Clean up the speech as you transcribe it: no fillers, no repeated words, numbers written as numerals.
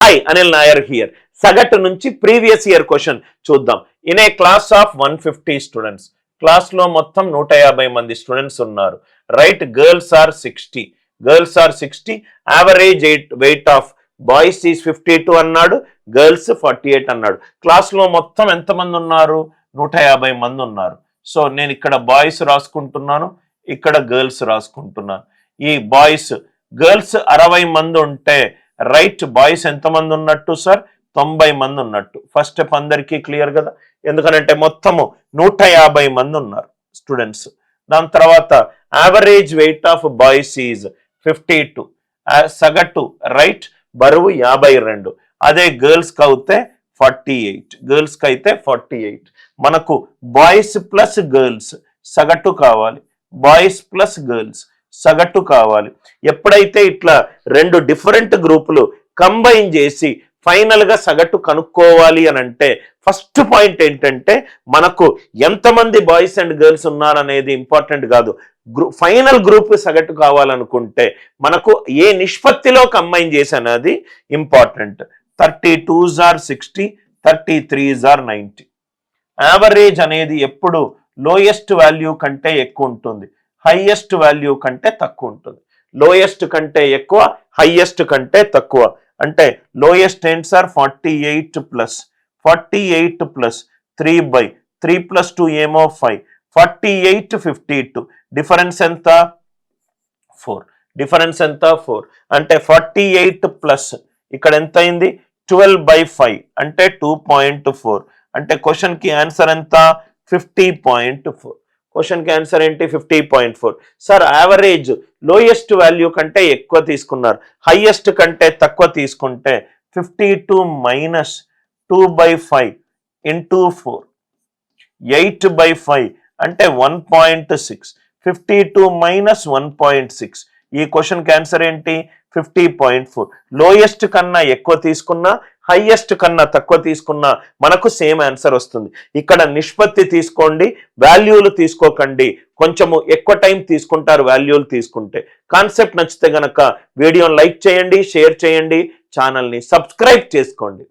Hi, Anil Nair here. సగటు నుంచి previous year question చూద్దాం. In a class of 150 students, class లో మొత్తం 150 మంది స్టూడెంట్స్ ఉన్నారు. Right, girls are 60, average weight of boys is 52 అన్నాడు, గర్ల్స్ 48 అన్నాడు. క్లాస్ లో మొత్తం ఎంతమంది ఉన్నారు? 150 మంది ఉన్నారు. సో నేను ఇక్కడ బాయ్స్ రాసుకుంటున్నాను, ఇక్కడ గర్ల్స్ రాసుకుంటున్నాను. ఈ బాయ్స్ గర్ల్స్ 60 మంది ఉంటే రైట్, బాయ్స్ ఎంతమంది ఉన్నట్టు సార్? 90 మంది ఉన్నట్టు. ఫస్ట్ స్టెప్ అందరికీ క్లియర్ కదా, ఎందుకంటే మొత్తము 150 మంది ఉన్నారు స్టూడెంట్స్. దాని తర్వాత average weight of boys is 52, సగటు రైట్ బరువు 52. అదే గర్ల్స్ కి అయితే 48, మనకు బాయ్స్ ప్లస్ గర్ల్స్ సగటు కావాలి, బాయ్స్ ప్లస్ గర్ల్స్ సగటు కావాలి. ఎప్పుడైతే ఇట్లా రెండు డిఫరెంట్ గ్రూపులు కంబైన్ చేసి ఫైనల్ గా సగటు కనుక్కోవాలి అని అంటే ఫస్ట్ పాయింట్ ఏంటంటే మనకు ఎంతమంది బాయ్స్ అండ్ గర్ల్స్ ఉన్నారనేది ఇంపార్టెంట్ కాదు. ఫైనల్ గ్రూప్ సగటు కావాలనుకుంటే మనకు ఏ నిష్పత్తిలో కంబైన్ చేసినది important. 32s are 60, 33s are 90. Average అనేది ఎప్పుడు లోయెస్ట్ వాల్యూ కంటే ఎక్కువ ఉంటుంది, హైయెస్ట్ వాల్యూ కంటే తక్కువ ఉంటుంది. లోయెస్ట్ కంటే ఎక్కువ, హైయెస్ట్ కంటే తక్కువ. అంటే లోయెస్ట్ ఏంటి సార్? 48 ప్లస్ 3/3 + 2 ఏమో 5, 48 52. డిఫరెన్స్ ఎంత? 4. అంటే 48 ప్లస్ ఇక్కడ ఎంత అయింది? 12/5 అంటే 2.4. అంటే క్వశ్చన్ కి ఆన్సర్ ఎంత? 50.4. క్వశ్చన్ కి ఆన్సర్ ఏంటి? 50.4. సార్ యావరేజ్ లోయెస్ట్ వాల్యూ కంటే ఎక్కువ తీసుకున్నారు, హైయెస్ట్ కంటే తక్కువ తీసుకుంటే 52 మైనస్ 2/5 ఇంటూ 4, 8/5 అంటే 1.6. 52 మైనస్ 1.6. ఈ క్వశ్చన్ కి ఆన్సర్ ఏంటి? 50.4. లోయెస్ట్ కన్నా ఎక్కువ తీసుకున్నా, హైయెస్ట్ కన్నా తక్కువ తీసుకున్నా మనకు సేమ్ ఆన్సర్ వస్తుంది. ఇక్కడ నిష్పత్తి తీసుకోండి, వాల్యూలు తీసుకోకండి. కొంచెము ఎక్కువ టైం తీసుకుంటారు వాల్యూలు తీసుకుంటే. కాన్సెప్ట్ నచ్చితే గనక వీడియోని లైక్ చేయండి, షేర్ చేయండి, ఛానల్ని సబ్స్క్రైబ్ చేసుకోండి.